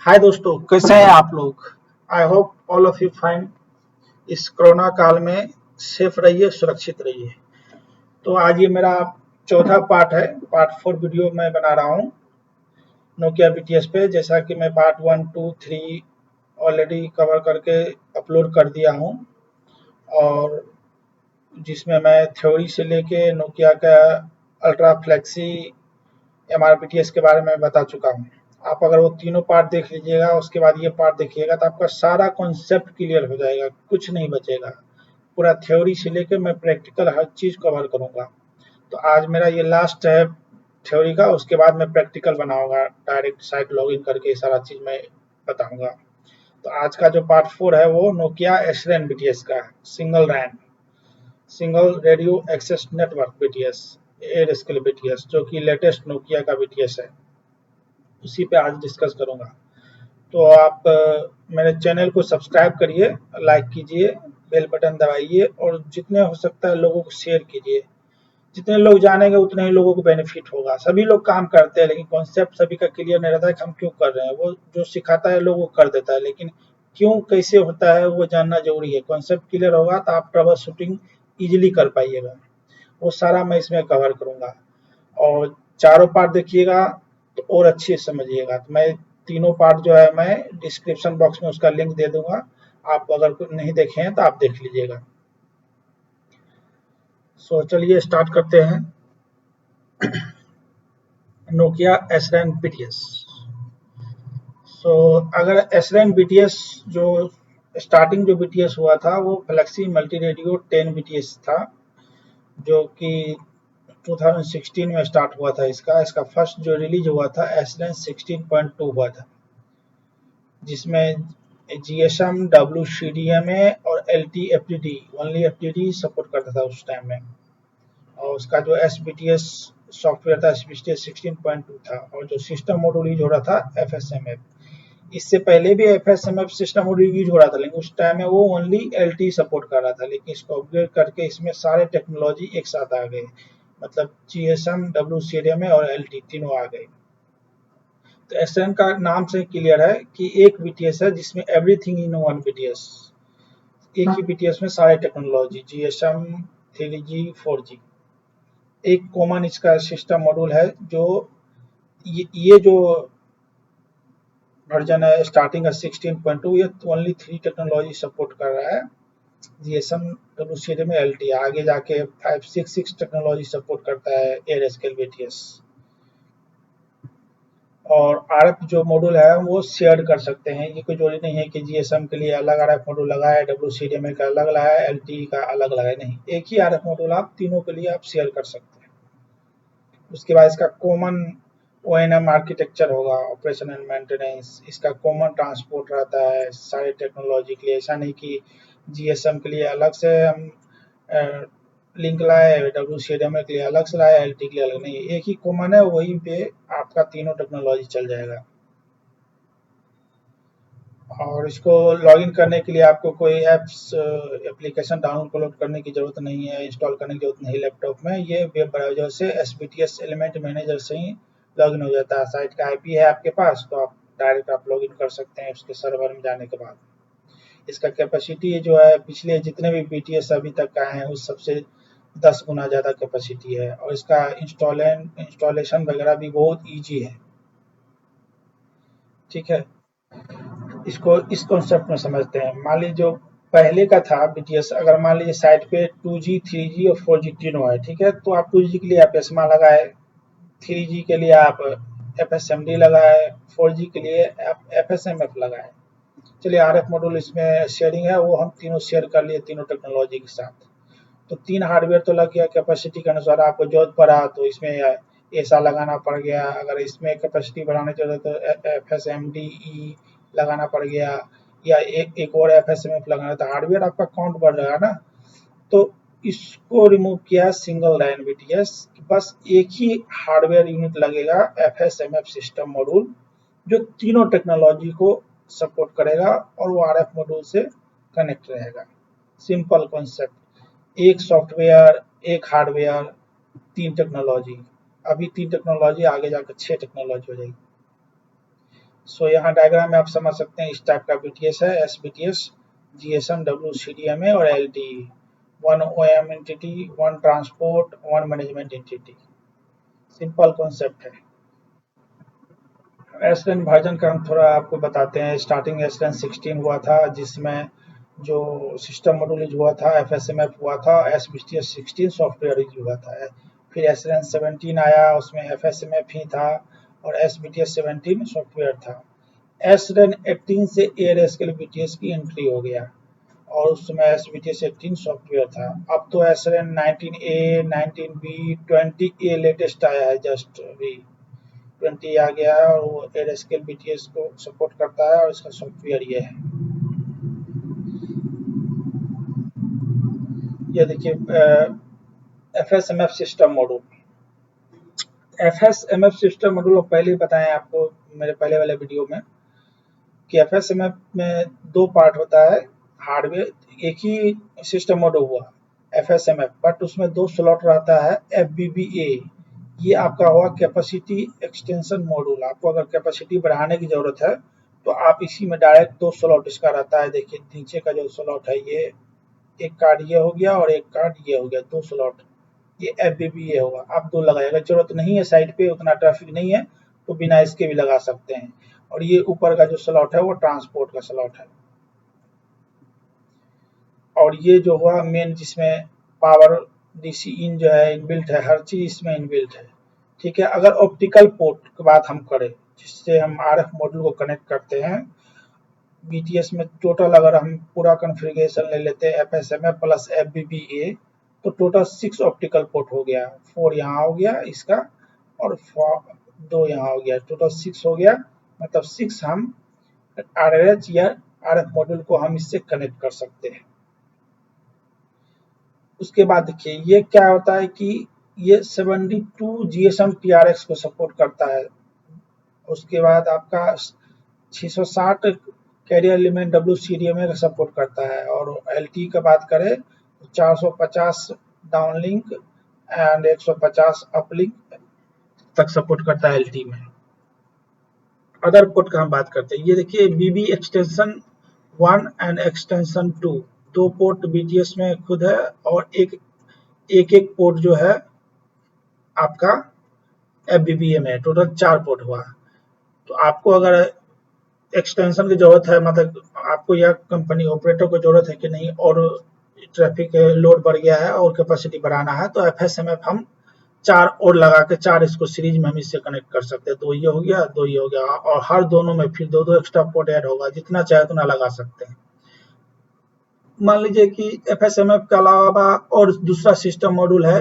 हाय दोस्तों, कैसे हैं आप लोग। I hope all of you fine. इस कोरोना काल में सेफ रहिए, सुरक्षित रहिए। तो आज ये मेरा चौथा पार्ट है। पार्ट 4 वीडियो मैं बना रहा हूँ नोकिया बीटीएस पे। जैसा कि मैं पार्ट 1, 2, 3 ऑलरेडी कवर करके अपलोड कर दिया हूँ, और जिसमें मैं थ्योरी से लेके नोकिया का अल्ट्रा फ्लेक्सी एमआरबीटीएस के बारे में बता चुका हूँ। आप अगर वो तीनों पार्ट देख लीजिएगा, उसके बाद ये पार्ट देखिएगा, तो आपका सारा कॉन्सेप्ट क्लियर हो जाएगा, कुछ नहीं बचेगा। पूरा थ्योरी से लेके मैं प्रैक्टिकल हर चीज़ कवर करूँगा। तो आज मेरा ये लास्ट है थ्योरी का, उसके बाद मैं प्रैक्टिकल बनाऊँगा, डायरेक्ट साइट लॉगिन करके सारा चीज़ मैं बताऊँगा। तो आज का जो पार्ट 4 है वो नोकिया एसरैन बीटीएस का है। Single radio access network BTS, air scale BTS, जो कि लेटेस्ट नोकिया का बीटीएस है, उसी पे आज डिस्कस करूंगा। तो आप मेरे चैनल को सब्सक्राइब करिए, लाइक कीजिए, बेल बटन दबाइए, और जितने हो सकता है लोगों को शेयर कीजिए। जितने लोग जानेंगे उतने ही लोगों को बेनिफिट होगा। सभी लोग काम करते हैं, लेकिन कॉन्सेप्ट सभी का क्लियर नहीं रहता है कि हम क्यों कर रहे हैं। वो जो सिखाता है लोग वो कर देता है, लेकिन क्यों कैसे होता है वो जानना जरूरी है। कॉन्सेप्ट क्लियर होगा तो आप ट्रबल शूटिंग ईजिली कर पाइएगा। वो सारा मैं इसमें कवर करूंगा, और चारों पार्ट देखिएगा तो और अच्छे से समझिएगा। तो मैं तीनों पार्ट जो है मैं डिस्क्रिप्शन बॉक्स में उसका लिंक दे दूंगा। आप अगर नहीं देखे हैं तो आप देख लीजिएगा। सो चलिए स्टार्ट करते हैं। Nokia एसरैन BTS. सो अगर एसरैन बीटीएस जो स्टार्टिंग जो बीटीएस हुआ था वो फ्लेक्सी मल्टी रेडियो 10 बीटीएस था, जो कि 2016 में स्टार्ट हुआ था। इसका फर्स्ट जो रिलीज हुआ था एसरैन 16.2 हुआ था, जिसमें जीएसएम, डब्ल्यूसीडीएमए और LT FDD, only FDD support करता था उस टाइम में। और उसका जो एसबीटीएस सॉफ्टवेयर था, एसबीटीएस 16.2 था, और जो सिस्टम मॉड्यूल यूज हो रहा था एफएसएमएफ। इससे पहले भी एफएसएमएफ सिस्टम मॉड्यूल यूज हो रहा था, लेकिन उस टाइम में वो ओनली एलटी सपोर्ट कर रहा था। लेकिन इसको अपग्रेड करके इसमें सारे टेक्नोलॉजी एक साथ आ गए, मतलब जीएसएम, डब्ल्यूसीडीएमए और एलटी तीनों आ गए। तो एसएन का नाम से क्लियर है कि एक बीटीएस है जिसमें एवरीथिंग इन वन बीटीएस। एक ही बीटीएस में सारे टेक्नोलॉजी, जीएसएम, 3G, 4G, एक कॉमन इसका सिस्टम मॉड्यूल है। जो ये जो वर्जन है स्टार्टिंग है 16.2, ये ओनली 3 टेक्नोलॉजी सपोर्ट कर रहा है, जीएसएम, डब्ल्यूसीडी में एलटी। आगे जाके 566 टेक्नोलॉजी सपोर्ट करता है एयर स्केल बीटीएस। और आरएफ जो मॉड्यूल है वो शेयर कर सकते हैं। ये कोई जरूरी नहीं है कि जीएसएम के लिए अलग आरएफ मॉड्यूल लगाया है, डब्ल्यूसीडीएमए का अलग लगाया है, एलटी का अलग लगाया, नहीं, एक ही आरएफ मॉड्यूल आप तीनों के लिए आप शेयर कर सकते हैं। उसके बाद इसका कॉमन ओएनएम आर्किटेक्चर होगा, ऑपरेशन एंड मेंटेनेंस। इसका कॉमन ट्रांसपोर्ट रहता है सारे टेक्नोलॉजी के लिए। ऐसा नहीं कि जीएसएम के लिए अलग से हम लिंक लाए, डब्ल्यूसीडीएमए के लिए अलग से लाए, एलटी के लिए अलग नहीं, एक ही कॉमन है, वही पे आपका तीनों टेक्नोलॉजी चल जाएगा। और इसको लॉगिन करने के लिए आपको कोई एप्लीकेशन डाउनलोड करने की ज़रूरत नहीं है, इंस्टॉल करने की ज़रूरत नहीं लैपटॉप में। ये वेब ब्राउज़र से एसबीटीएस एलिमेंट मैनेजर से ही लॉगिन हो जाता है। साइट का आईपी है आपके पास तो आप डायरेक्ट आप लॉगिन कर सकते हैं उसके सर्वर में जाने के बाद। इसका कैपेसिटी जो है पिछले जितने भी बीटीएस अभी तक आए हैं उस सबसे 10 गुना ज़्यादा कैपेसिटी है, और इसका इंस्टॉलेशन वगैरह भी बहुत ईजी है। ठीक है, इसको इस कॉन्सेप्ट में समझते हैं। मान लीजिए जो पहले का था बीटीएस, अगर मान लीजिए साइट पे 2G, 3G और 4G तीनों है, ठीक है, तो आप 2G के लिए आप एस्मा लगाए, 3G के लिए आप एफएसएमडी लगाए, 4G के लिए आप एफएसएमएफ लगाए। चलिए आरएफ मॉड्यूल इसमें शेयरिंग है, वो हम तीनों शेयर कर लिए तीनों टेक्नोलॉजी के साथ। तो 3 हार्डवेयर तो लग गया। कैपेसिटी के अनुसार आपको जरूरत पड़ा तो इसमें ऐसा लगाना पड़ गया। अगर इसमें कैपेसिटी बढ़ाने की जरूरत तो एफएसएमडी लगाना पड़ गया, या एक और एफएसएमएफ लगाना, तो हार्डवेयर आपका काउंट बढ़ जाएगा ना। तो इसको रिमूव किया सिंगल लाइन बीटीएस, बस एक ही हार्डवेयर यूनिट लगेगा, एफएसएमएफ सिस्टम मॉड्यूल, जो तीनों टेक्नोलॉजी को सपोर्ट करेगा और वो आरएफ मॉड्यूल से कनेक्ट रहेगा। सिंपल कॉन्सेप्ट, एक सॉफ्टवेयर, एक हार्डवेयर, 3 टेक्नोलॉजी। अभी 3 टेक्नोलॉजी, आगे जाकर 6 टेक्नोलॉजी हो जाएगी। सो यहाँ डायग्राम में आप समझ सकते हैं इस टाइप का बीटीएस है, एसबीटीएस, जीएसएम, डब्ल्यूसीडीएमए और LTE, one OM entity, one transport, one management entity. Simple concept है। एसरेन वर्जन का हम थोड़ा आपको बताते हैं। स्टार्टिंग एसरेन 16 हुआ था, जिसमें जो सिस्टम मॉड्यूल यूज हुआ था एफएसएमएफ हुआ था, एसबीटीएस 16 सॉफ्टवेयर यूज हुआ था। फिर एसरेन 17 आया, उसमें एफएसएमएफ ही था और एसबीटीएस 17 सॉफ्टवेयर था। एसरेन 18 से एयरस्केल बीटीएस की एंट्री हो गया और उस समय एसबीटीएस 18 सॉफ्टवेयर था। अब तो एसरेन 19A, 19B, 20A लेटेस्ट आया है, जस्ट अभी 20 आ गया है और वो एयरस्केल बीटीएस को सपोर्ट करता है और इसका सॉफ्टवेयर ये है। ये देखिए एफएसएमएफ सिस्टम मॉड्यूल। एफएसएमएफ सिस्टम मॉड्यूल पहले ही बताया आपको मेरे पहले वाले वीडियो में कि एफएसएमएफ में दो पार्ट होता है। हार्डवेयर, एक ही सिस्टम मॉड्यूल हुआ एफएसएमएफ, बट उसमें दो स्लॉट रहता है एफबीबीए। ये आपका हुआ कैपेसिटी एक्सटेंशन मॉड्यूल। आपको अगर कैपेसिटी बढ़ाने की जरूरत है तो आप इसी में डायरेक्ट दो स्लॉट इसका रहता है। देखिए नीचे का जो स्लॉट है, ये एक कार्ड ये हो गया और एक कार्ड ये हो गया, दो स्लॉट, ये एफबीबीए होगा। आप दो लगाए, अगर जरूरत नहीं है, साइड पे उतना ट्रैफिक नहीं है तो बिना इसके भी लगा सकते हैं। और ये ऊपर का जो स्लॉट है वो ट्रांसपोर्ट का स्लॉट है। और ये जो हुआ मेन, जिसमें पावर डीसी इन जो है इनबिल्ट है, हर चीज इसमें इनबिल्ट है। ठीक है। अगर ऑप्टिकल पोर्ट की बात हम करें, जिससे हम आरएफ मॉड्यूल को कनेक्ट करते हैं बीटीएस में, टोटल अगर हम पूरा कॉन्फ़िगरेशन ले लेते हैं एफएसएमएफ प्लस एफबीबीए, तो टोटल 6 ऑप्टिकल पोर्ट हो गया। 4 यहाँ हो गया इसका और 2 यहाँ हो गया, टोटल 6 हो गया। मतलब 6 हम आरएच या आरएफ मॉड्यूल को हम इससे कनेक्ट कर सकते हैं। उसके बाद देखिए ये क्या होता है कि ये 72 जीएसएम टीआरएक्स को सपोर्ट करता है। उसके बाद आपका 660 कैरियर एलिमेंट डब्ल्यूसीडीएमए का सपोर्ट करता है। और एलटी का बात करें तो 450 डाउनलिंक एंड 150 अपलिंक तक सपोर्ट करता है एलटी में। अदर पोर्ट का हम बात करते हैं। ये देखिए बीबी एक्सटेंशन 1 एंड एक्सटेंशन 2, दो पोर्ट बीटीएस में खुद है और एक पोर्ट जो है आपका एफबीबीए में, टोटल 4 पोर्ट हुआ। तो आपको अगर एक्सटेंशन की जरूरत है, मतलब आपको या कंपनी ऑपरेटर को जरूरत है कि नहीं और ट्रैफिक लोड बढ़ गया है और कैपेसिटी बढ़ाना है, तो एफएसएमएफ हम 4 और लगा के 4 इसको सीरीज में हम इससे कनेक्ट कर सकते हैं। 2 ये हो गया, 2 ये हो गया और हर दोनों में फिर 2-2 एक्स्ट्रा पोर्ट ऐड होगा, जितना चाहे उतना लगा सकते हैं। मान लीजिए कि एफएसएमएफ के अलावा और दूसरा सिस्टम मॉड्यूल है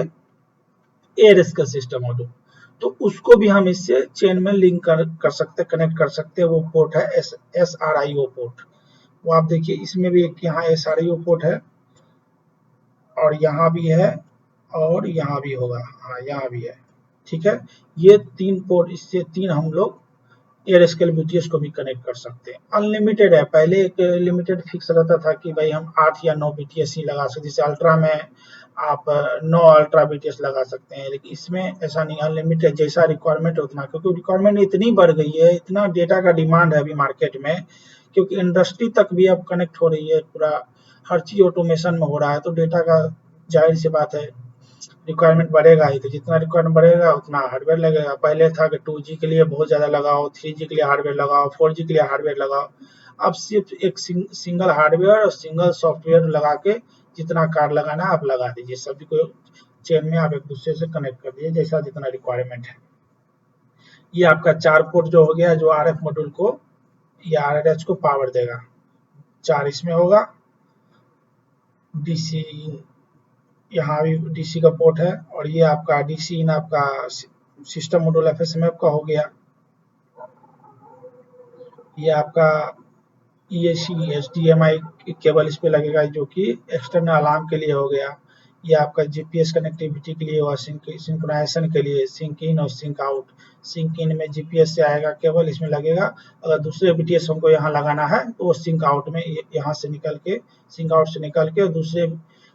एयरस्केल सिस्टम मॉड्यूल, तो उसको भी हम इससे चेन में लिंक कर सकते, कनेक्ट कर सकते हैं। वो पोर्ट है एसआरआईओ पोर्ट। वो आप देखिए इसमें भी एक यहाँ एसआरआईओ पोर्ट है और यहाँ भी है और यहाँ भी होगा, हाँ यहाँ भी है। ठीक है। ये 3 पोर्ट, इससे 3 हम लोग एयरस्केल बीटीएस को भी कनेक्ट कर सकते हैं। अनलिमिटेड है। पहले एक लिमिटेड फिक्स रहता था कि भाई हम 8 या 9 बीटीएस ही लगा सकते, जैसे अल्ट्रा में आप 9 अल्ट्रा बीटीएस लगा सकते हैं, लेकिन इसमें ऐसा नहीं, अनलिमिटेड, जैसा रिक्वायरमेंट है उतना, क्योंकि रिक्वायरमेंट इतनी बढ़ गई है, इतना डेटा का डिमांड है अभी मार्केट में, क्योंकि इंडस्ट्री तक भी अब कनेक्ट हो रही है, पूरा हर चीज ऑटोमेशन में हो रहा है, तो डेटा का जाहिर सी बात है रिक्वायरमेंट बढ़ेगा ही। तो जितना रिक्वायरमेंट बढ़ेगा उतना हार्डवेयर लगेगा। पहले था कि 2G के लिए बहुत ज़्यादा लगाओ, 3G के लिए हार्डवेयर लगाओ, 4G के लिए हार्डवेयर लगाओ। अब सिर्फ एक सिंगल हार्डवेयर और सिंगल सॉफ्टवेयर लगा के जितना कार्ड लगाना है आप लगा दीजिए, सभी को चेन में आप एक दूसरे से कनेक्ट कर दीजिए जैसा जितना रिक्वायरमेंट है। ये आपका 4 पोर्ट जो हो गया, जो आरएफ मॉड्यूल को या आरएच को पावर देगा। 4 इसमें होगा, डीसी यहाँ भी डीसी का पोर्ट है और ये आपका डीसी इन आपका सिस्टम मॉड्यूल एफएसएमएफ का हो गया। ये आपका ईएसी एचडीएमआई केबल इस पे लगेगा, जो कि एक्सटर्नल अलार्म के लिए हो गया। ये आपका जीपीएस कनेक्टिविटी के लिए हुआ, सिंक्रोनाइजेशन के लिए, सिंक इन और सिंक आउट। सिंक इन में जीपीएस से आएगा केबल, इसमें लगेगा। अगर दूसरे बीटीएस हमको यहाँ लगाना है तो वो सिंक आउट में, यहाँ से निकल के, सिंक आउट से निकल के दूसरे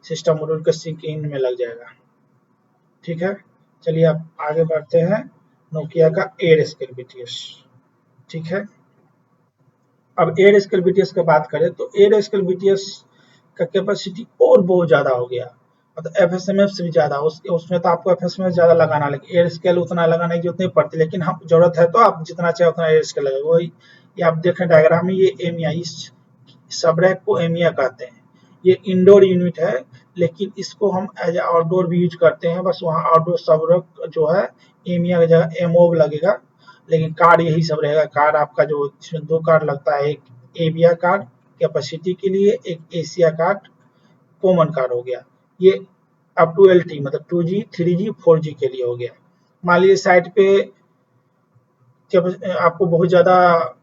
सिस्टम मॉड्यूल के सिंक इन में लग जाएगा। ठीक है। चलिए अब आगे बढ़ते हैं नोकिया का एयरस्केल बीटीएस। ठीक है। अब एयर स्केल बीटीएस की बात करें तो एयर स्केल बीटीएस का कैपेसिटी और बहुत ज़्यादा हो गया, मतलब एफएसएमएफ से भी ज़्यादा। उसमें तो आपको एफएसएमएफ ज़्यादा लगाना, लेकिन एयर स्केल उतना लगाने की जरूरत नहीं पड़ती, लेकिन हम जरूरत है तो आप जितना चाहे उतना एयर स्केल लगेगा। वही ये आप देखें डायग्राम में, ये एमिया, इस सबरैक को एमिया कहते हैं। ये इंडोर यूनिट है, लेकिन इसको हम एज आउटडोर भी यूज करते हैं। बस वहाँ आउटडोर सबरैक जो है एमिया की जगह एमओव लगेगा, लेकिन कार्ड यही सब रहेगा। कार्ड आपका जो इसमें दो कार्ड लगता है, एक एविया कार्ड कैपेसिटी के लिए, एक एशिया कार्ड कॉमन कार्ड हो गया। ये अप टू एलटी मतलब 2G 3G 4G के लिए हो गया। मान लीजिए साइट पे आपको बहुत ज़्यादा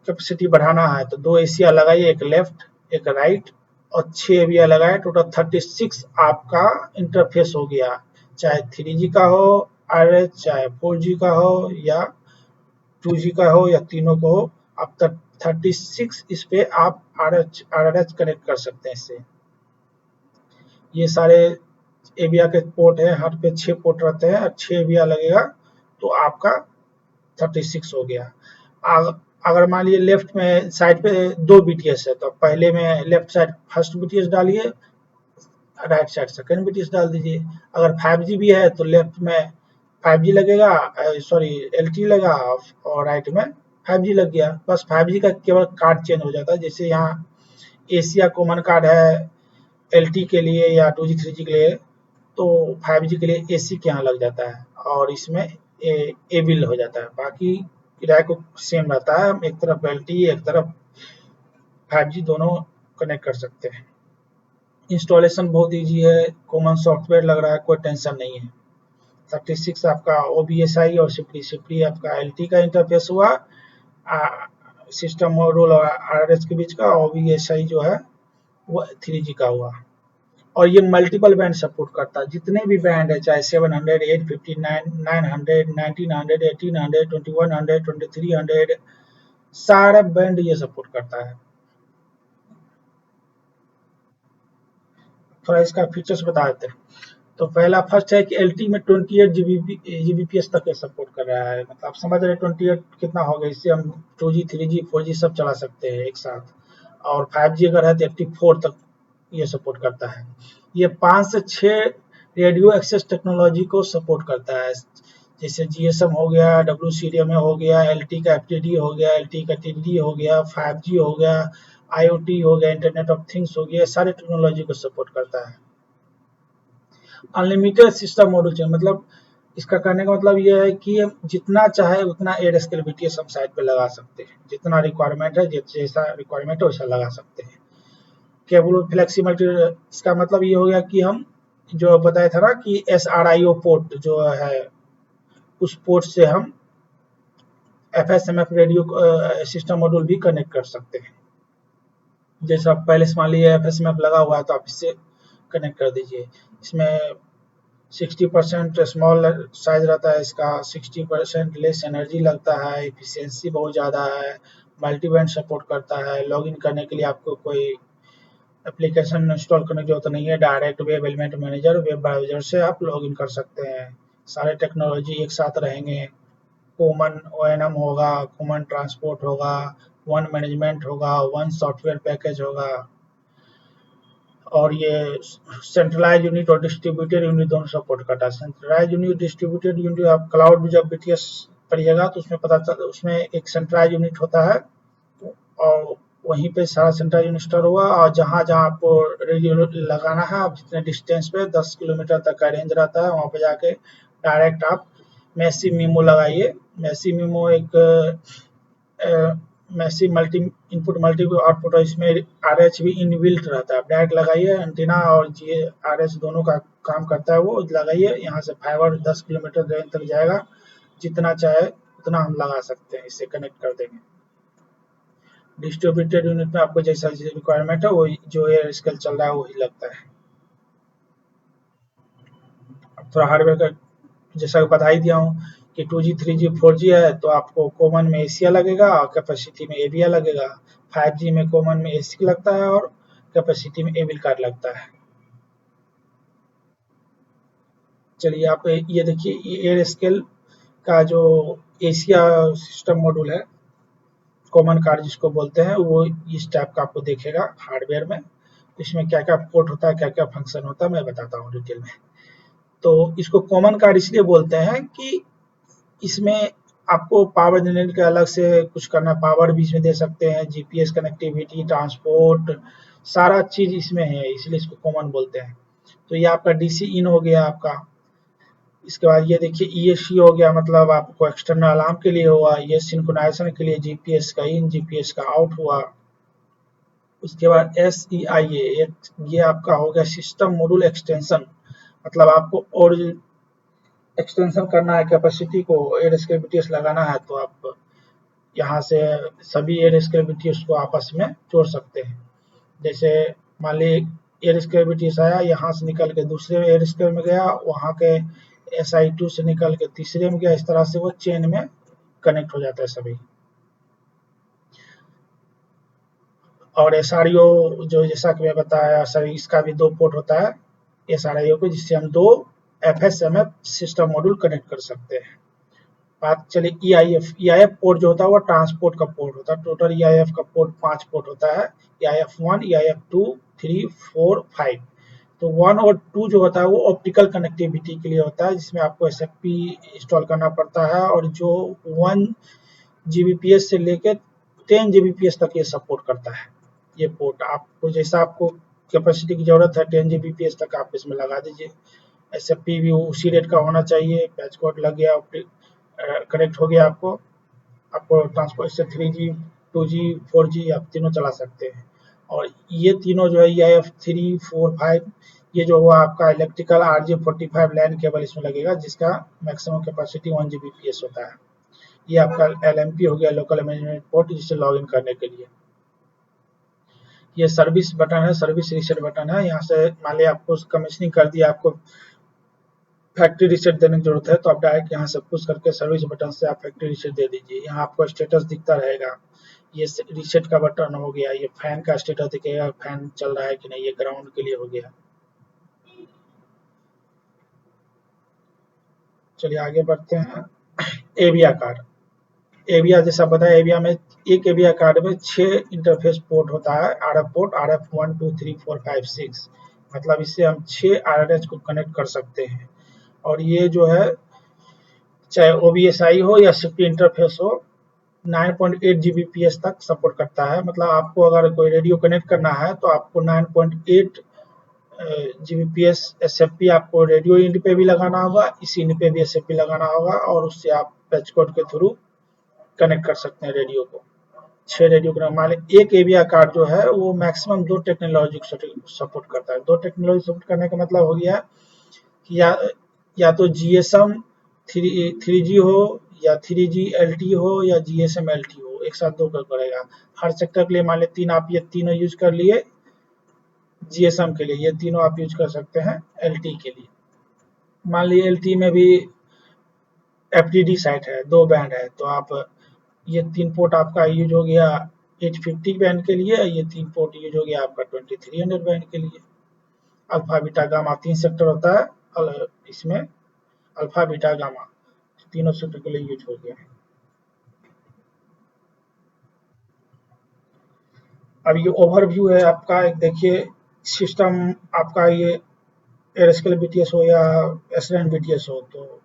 कैपेसिटी बढ़ाना है तो दो एशिया लगाइए, एक लेफ्ट एक राइट, और 6 एविया लगाए, टोटल 36 आपका इंटरफेस हो गया। चाहे 3G का हो आरएच, चाहे 4G का हो या 2G का हो या तीनों को हो, आप तक 36 इस पे आप आरएच कनेक्ट कर सकते हैं इससे। ये सारे एविया के पोर्ट है, हर पे 6 पोर्ट रहते हैं, 6 एविया लगेगा तो आपका 36 हो गया। अगर मान लीजिए लेफ्ट में साइड पे 2 बीटीएस है तो पहले में लेफ्ट साइड फर्स्ट बीटीएस डालिए, राइट साइड सेकंड बीटीएस डाल दीजिए। अगर 5G भी है तो लेफ्ट में 5G लगेगा, सॉरी एलटी लगा, और राइट में 5G लग गया। बस 5G का केवल कार्ड चेंज हो जाता है। जैसे यहाँ एशिया कॉमन कार्ड है एलटी के लिए या 2G 3G के लिए, तो 5G के लिए एसी के यहाँ लग जाता है और इसमें एविल हो जाता है। बाकी किराए को सेम रहता है, एक तरफ एलटी एक तरफ 5G, दोनों कनेक्ट कर सकते हैं। इंस्टॉलेशन बहुत ईजी है, कॉमन सॉफ्टवेयर लग रहा है, कोई टेंशन नहीं है। 36 आपका ओबीएसआई और सिपरी आपका एलटी का इंटरफेस हुआ, सिस्टम मॉड्यूल और आरएच के बीच का। ओबीएसआई जो है वो 3G का हुआ, और ये मल्टीपल बैंड सपोर्ट करता है। जितने भी बैंड है, चाहे 700, 859, 900, 1900, 1800, 2100, 2300, सारे बैंड ये सपोर्ट करता है। थोड़ा इसका फीचर्स बता देते हैं। तो पहला फर्स्ट है कि एलटी में 28 जीबीपीएस तक सपोर्ट कर रहा है। मतलब आप समझ रहे हैं 28 कितना हो गया। इससे हम 2G 3G 4G सब चला सकते हैं एक साथ, और 5G अगर है तो 84 तक ये सपोर्ट करता है। ये 5 से 6 रेडियो एक्सेस टेक्नोलॉजी को सपोर्ट करता है, जैसे जीएसएम हो गया, डब्ल्यूसीडीएमए हो गया, एलटी का एफटीडी हो गया, एलटी का टीडी हो गया, 5G हो गया, आईओटी हो गया, इंटरनेट ऑफ थिंग्स हो गया, सारे टेक्नोलॉजी को सपोर्ट करता है। अनलिमिटेड सिस्टम मॉड्यूल चाहिए, मतलब इसका कहने का मतलब ये है कि हम जितना चाहे उतना एयर स्केल बीटीएस हम साइट पे लगा सकते हैं। जितना रिक्वायरमेंट है, जैसा रिक्वायरमेंट है वैसा लगा सकते हैं। केबल फ्लेक्सिबिलिटी, इसका मतलब ये हो गया कि हम जो बताया था ना कि एसआरआईओ पोर्ट जो है, उस पोर्ट से हम एफएसएमएफ रेडियो सिस्टम मॉड्यूल भी कनेक्ट कर सकते हैं। जैसे आप पहले से मान लीजिए एफएसएमएफ लगा हुआ है तो आप इससे कनेक्ट कर दीजिए। इसमें 60% स्मॉल साइज रहता है इसका, 60% लेस एनर्जी लगता है, एफिशिएंसी बहुत ज़्यादा है, मल्टी बैंड सपोर्ट करता है। लॉगिन करने के लिए आपको कोई एप्लीकेशन इंस्टॉल करने की जरूरत नहीं है, direct web element manager web browser से आप लॉगिन कर सकते हैं। सारे टेक्नोलॉजी एक साथ रहेंगे। कॉमन ओएनएम होगा, कॉमन ट्रांसपोर्ट होगा, वन मैनेजमेंट होगा, वन सॉफ्टवेयर पैकेज होगा, और ये सेंट्रलाइज यूनिट और डिस्ट्रीब्यूटेड यूनिट दोनों सपोर्ट करता है। सेंट्रलाइज यूनिट डिस्ट्रीब्यूटेड यूनिट आप क्लाउड में जब बीटीएस पढ़िएगा तो उसमें पता चल, उसमें एक सेंट्रलाइज यूनिट होता है और वहीं पे सारा सेंट्रलाइज यूनिट स्टोर हुआ, और जहाँ जहाँ आपको रेडियो लगाना है, आप जितने डिस्टेंस पे 10 किलोमीटर तक का रेंज रहता है, वहाँ पे जाके डायरेक्ट आप मैसी मीमो लगाइए। मैसी मीमो एक massive multi input multi output है, इसमें आरएच भी इनबिल्ट रहता है। आप डायरेक्ट लगाइए, एंटीना और ये आरएच दोनों का काम करता है, वो लगाइए। यहाँ से फाइबर 10 किलोमीटर रेंज तक जाएगा, जितना चाहे उतना हम लगा सकते हैं, इससे कनेक्ट कर देंगे। डिस्ट्रीब्यूटेड यूनिट में आपको जैसा रिक्वायरमेंट है वो जो एयर स्केल चल रहा है वही लगता है। अब थोड़ा हार्डवेयर का जैसा बता ही दिया हूँ कि 2G 3G 4G है तो आपको कॉमन में एशिया लगेगा और कैपेसिटी में एविया लगेगा। 5G में कॉमन में एसी लगता है और कैपेसिटी में एविल कार्ड लगता है। चलिए आप ये देखिए, एयर स्केल का जो एशिया सिस्टम मॉड्यूल है, कॉमन कार्ड जिसको बोलते हैं वो इस टाइप का आपको देखेगा हार्डवेयर में। इसमें क्या-क्या पोर्ट होता है, क्या-क्या फंक्शन होता है, मैं बताता हूँ डिटेल में। तो इसको कॉमन कार्ड इसलिए बोलते हैं कि इसमें आपको पावर देने के अलग से कुछ करना, पावर भी इसमें दे सकते हैं, जीपीएस कनेक्टिविटी, ट्रांसपोर्ट, सारा चीज़ इसमें है, इसलिए इसको कॉमन बोलते हैं। तो ये आपका डीसी इन हो गया आपका। इसके बाद ये देखिए ईएससी हो गया, मतलब आपको एक्सटर्नल अलार्म के लिए हुआ, ये सिंक्रोनाइजेशन के लिए जीपीएस का इन, जीपीएस का आउट हुआ। उसके बाद एसईआईए, ये आपका हो गया सिस्टम मॉड्यूल एक्सटेंशन, मतलब आपको और एक्सटेंशन करना है कैपेसिटी को, एयर बीटीएस लगाना है तो आप यहाँ से सभी एयर बीटीएस को आपस में जोड़ सकते हैं। जैसे मान ली एयर बीटीएस आया, यहाँ से निकल के दूसरे एयर में गया, वहाँ के SI2 से निकल के तीसरे में गया, इस तरह से वो चेन में कनेक्ट हो जाता है सभी। और एसआरईओ जो जैसा कि मैं बताया सर, इसका भी 2 पोर्ट होता है एसआरईओ को, जिससे हम 2 एफएसएमएफ सिस्टम मॉड्यूल कनेक्ट कर सकते हैं। बात चले ईआईएफ पोर्ट जो होता है वो ट्रांसपोर्ट का पोर्ट होता है। टोटल ईआईएफ का पोर्ट 5 पोर्ट होता है, ईआईएफ 1, ईआईएफ 2, 3, 4, 5। तो 1 और 2 जो होता है वो ऑप्टिकल कनेक्टिविटी के लिए होता है, जिसमें आपको एसएफपी इंस्टॉल करना पड़ता है, और जो 1 जीबीपीएस से लेकर 10 जीबीपीएस तक ये सपोर्ट करता है। ये पोर्ट आपको जैसा आपको कैपेसिटी की ज़रूरत है 10 जीबीपीएस तक आप इसमें लगा दीजिए। एसएफपी भी उसी रेट का होना चाहिए, पैच कोड लग गया, कनेक्ट हो गया आपको ट्रांसपोर्ट से 3G, 2G, 4G आप तीनों चला सकते हैं। और ये तीनों जो है EIF 3, 4, 5, ये जो हुआ आपका इलेक्ट्रिकल RJ45 लैन केबल इसमें लगेगा, जिसका मैक्सिमम कैपेसिटी 1 जीबीपीएस होता है। ये आपका LMP हो गया, लोकल मैनेजमेंट पोर्ट, जिसे लॉग इन करने के लिए। ये सर्विस बटन है, सर्विस रीसेट बटन है। यहाँ से मान लिया आपको कमीशनिंग कर दिया, आपको फैक्ट्री रीसेट देने की जरूरत है, तो आप डायरेक्ट यहाँ से पुश करके सर्विस बटन से आप फैक्ट्री रीसेट दे दीजिए। यहाँ आपको स्टेटस दिखता रहेगा, ये रीसेट का बटन हो गया। ये फैन का स्टेटस दिखेगा, फैन चल रहा है कि नहीं, ये ग्राउंड के लिए हो गया। चलिए आगे बढ़ते हैं। एविया कार्ड, एविया जैसा बताया, एविया में एक एविया कार्ड में 6 इंटरफेस पोर्ट होता है, RF पोर्ट, RF 1, 2, 3, 4, 5, 6, मतलब इससे हम 6 RRS को कनेक्ट कर सकते हैं। और ये जो है चाहे OBSI हो या SIFT इंटरफेस हो, 9.8 जीबीपीएस तक सपोर्ट करता है। मतलब आपको अगर कोई रेडियो कनेक्ट करना है तो आपको 9.8 जीबीपीएस एसएफपी आपको रेडियो इंड पे भी लगाना होगा, इस इंड पे भी एसएफपी लगाना होगा, और उससे आप पैच कोड के थ्रू कनेक्ट कर सकते हैं रेडियो को। 6 रेडियो का मान लें। एक एविया कार्ड जो है वो मैक्सिमम 2 टेक्नोलॉजी को सपोर्ट करता है। 2 टेक्नोलॉजी सपोर्ट करने का मतलब हो गया कि या तो GSM 3G हो, या 3G LT हो, या GSM LT हो, एक साथ 2 करेगा। हर सेक्टर के लिए मान लें 3 आप ये तीनों यूज कर लिए, GSM के लिए ये तीनों आप यूज कर सकते हैं LT के लिए। मान लीजिए LT में भी FDD साइट है, 2 बैंड है, तो आप ये 3 पोर्ट आपका यूज हो गया 850 बैंड के लिए, ये 3 पोर्ट यूज हो गया आपका 2300 बैंड के लिए। अल्फा बीटा गामा 3 सेक्टर होता है इसमें, अल्फा बीटा गामा तीनों सेक्टर के लिए यूज हो गया। अब ये ओवरव्यू है आपका, एक देखिए सिस्टम आपका, ये एयरस्केल बीटीएस हो या एसरन बीटीएस हो, तो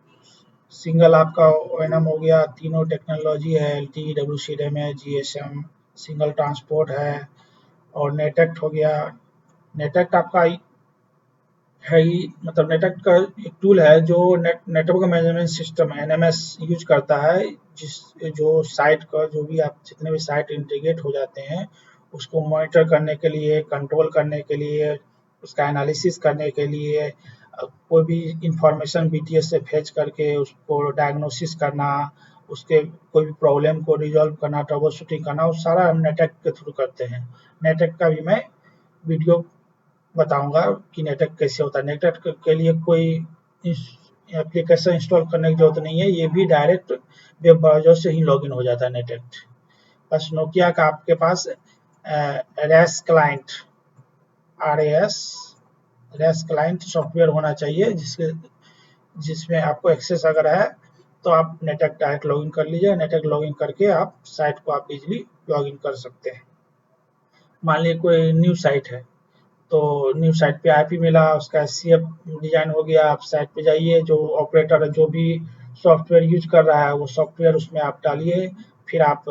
सिंगल आपका ओएनएम हो गया, तीनों टेक्नोलॉजी है, एलटी, डब्ल्यूसीडीएम है, जीएसएम, सिंगल ट्रांसपोर्ट है, और नेटेक्ट हो गया। नेटेक्ट आपका है ही, मतलब नेटवर्क का एक टूल है जो network management system NMS use करता है, जो साइट का जो भी आप जितने भी साइट इंटीग्रेट हो जाते हैं उसको मॉनिटर करने के लिए, कंट्रोल करने के लिए, उसका एनालिसिस करने के लिए, कोई भी इंफॉर्मेशन बीटीएस से फेच करके उसको डायग्नोसिस करना, उसके कोई भी प्रॉब्लम को रिजॉल्व करना, ट्रबल शूटिंग करना, वो सारा हम नेटवर्क के थ्रू करते हैं। नेटवर्क का भी मैं वीडियो बताऊंगा कि नेटवर्क कैसे होता है। नेटवर्क के लिए कोई एप्लीकेशन इंस्टॉल करने की जरूरत नहीं है, ये भी डायरेक्ट वेब ब्राउजर से ही लॉगिन हो जाता है नेटवर्क। बस नोकिया का आपके पास RAS client, RAS RAS client software होना चाहिए, जिसमें आपको एक्सेस अगर है तो आप नेटवर्क डायरेक्ट लॉगिन कर लीजिए। नेटवर्क लॉगिन करके आप साइट को आप इजीली लॉगिन कर सकते हैं। मान लीजिए कोई न्यू साइट है, तो न्यू साइट पे आईपी मिला, उसका एससीएफ डिज़ाइन हो गया, आप साइट पे जाइए, जो ऑपरेटर जो भी सॉफ्टवेयर यूज़ कर रहा है, वो सॉफ्टवेयर उसमें आप डालिए, फिर आप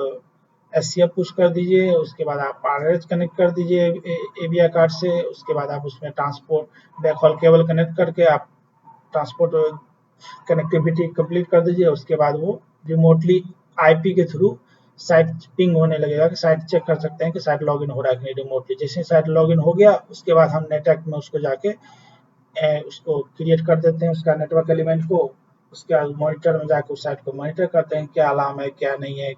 एससीएफ पुश कर दीजिए, उसके बाद आप आरएच कनेक्ट कर दीजिए एविया कार्ड से, उसके बाद आप उसमें ट्रांसपोर्ट बैकहॉल केबल कनेक्ट करके आप ट्रांसपोर्ट कनेक्टिविटी कंप्लीट कर दीजिए। उसके बाद वो रिमोटली आईपी के थ्रू साइट पिंग होने लगेगा कि साइट चेक कर सकते हैं कि साइट लॉगिन हो रहा है कि नहीं रिमोटली। जैसे साइट लॉगिन हो गया, उसके बाद हम नेटवर्क में उसको जाके उसको क्रिएट कर देते हैं उसका नेटवर्क एलिमेंट को। उसके बाद मॉनिटर में जाकर उस साइट को मॉनिटर करते हैं, क्या अलार्म है क्या नहीं है,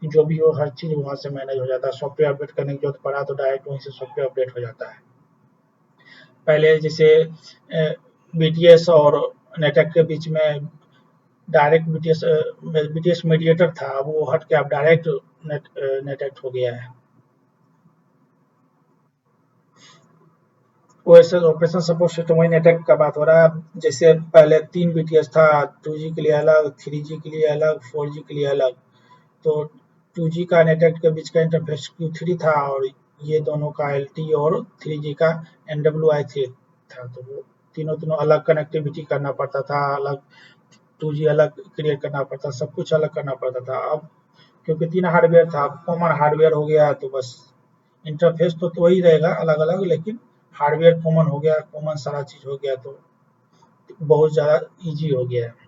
जो भी हो हर चीज़ वहाँ से मैनेज हो जाता है। सॉफ्टवेयर अपडेट करने की जरूरत पड़ा तो डायरेक्ट वहीं से सॉफ्टवेयर अपडेट हो जाता है। पहले जैसे बीटीएस और नेटवर्क के बीच में डायरेक्ट बीटीएस मीडिएटर था, वो हट के अब डायरेक्ट नेटवर्क हो गया है। ओएसएस ऑपरेशन सपोर्ट सिस्टम वही नेटवर्क का बात हो रहा है। जैसे पहले 3 बीटीएस था, 2G के लिए अलग, 3G के लिए अलग, 4G के लिए अलग। तो 2G का नेटवर्क के बीच का इंटरफेस Q3 था और ये दोनों का LTE और 3G का NWI3 था। तो वो तीनों अलग कनेक्टिविटी करना पड़ता था, अलग 2G अलग क्रिएट करना पड़ता, सब कुछ अलग करना पड़ता था। अब क्योंकि 3 हार्डवेयर था, अब कॉमन हार्डवेयर हो गया, तो बस इंटरफेस तो वही रहेगा अलग-अलग, लेकिन हार्डवेयर कॉमन हो गया, कॉमन सारा चीज़ हो गया, तो बहुत ज़्यादा ईज़ी हो गया है।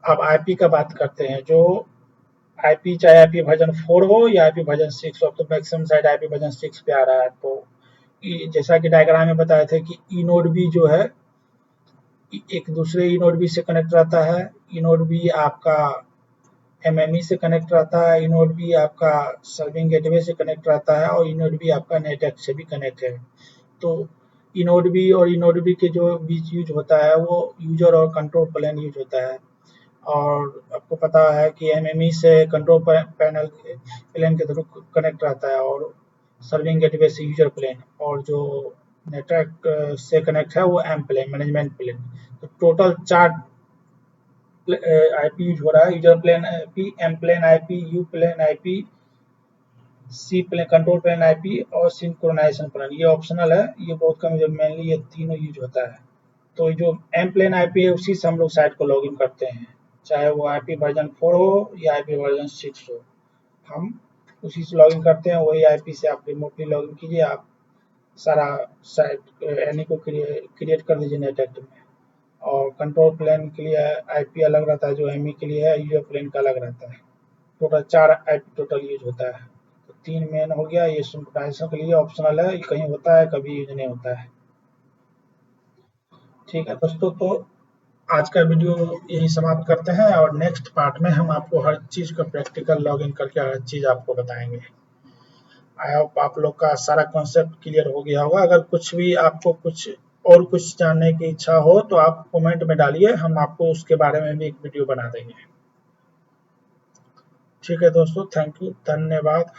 अब आईपी का बात करते हैं। जो आईपी, चाहे आईपी वर्जन 4 हो या आईपी वर्जन 6 हो, अब तो मैक्सिमम साइट आईपी वर्जन 6 पे आ रहा है। तो जैसा कि डायग्राम में बताए थे कि ई नोड बी जो है, एक दूसरे ई नोड बी से कनेक्ट रहता है। ई नोड बी आपका एमएमई से कनेक्ट रहता है, ई नोड बी आपका सर्विंग गेटवे से कनेक्ट रहता है और ई नोड बी आपका नेटवर्क से भी कनेक्ट है। तो ई नोड बी और ई नोड बी के जो बीच यूज होता है, वो यूजर और कंट्रोल प्लेन यूज होता है। और आपको पता है कि एमएमई से कंट्रोल पैनल प्लेन के थ्रू कनेक्ट रहता है और सर्विंग गेटवे से यूजर प्लेन, और जो नेटवर्क से कनेक्ट है वो एम प्लेन, मैनेजमेंट प्लेन। तो टोटल 4 आईपी यूज हो रहा है, user plane IP, M plane IP, U plane IP, C plane control plane IP और सिंक्रोनाइजेशन प्लेन। ये ऑप्शनल है, ये बहुत कम, जो मेनली ये तीनों यूज होता है। तो जो एम प्लेन आईपी है, उसी से हम लोग साइट को लॉगिन करते हैं, चाहे वो आईपी वर्जन 4 हो या आईपी वर्जन 6 हो, हम उसी से लॉगिन करते हैं। वही आईपी से आप रिमोटली लॉगिन कीजिए, आप सारा साइट एनी को क्रिएट कर दीजिए नेटवर्क में। और कंट्रोल प्लेन के लिए आईपी अलग रहता है, जो एमई के लिए है, यूजर प्लेन का अलग रहता है। टोटल 4 आईपी टोटल यूज होता है। तो 3 मेन हो गया, ये सिंक्रोनाइजेशन के लिए ऑप्शनल है, कहीं होता है कभी यूज नहीं होता है। ठीक है दोस्तों, तो आज का वीडियो यही समाप्त करते हैं और नेक्स्ट पार्ट में हम आपको हर चीज़ का प्रैक्टिकल लॉगिन करके हर चीज़ आपको बताएंगे। आई होप आप लोग का सारा कॉन्सेप्ट क्लियर हो गया होगा। अगर कुछ भी आपको कुछ जानने की इच्छा हो तो आप कमेंट में डालिए, हम आपको उसके बारे में भी एक वीडियो बना देंगे। ठीक है दोस्तों, थैंक यू, धन्यवाद।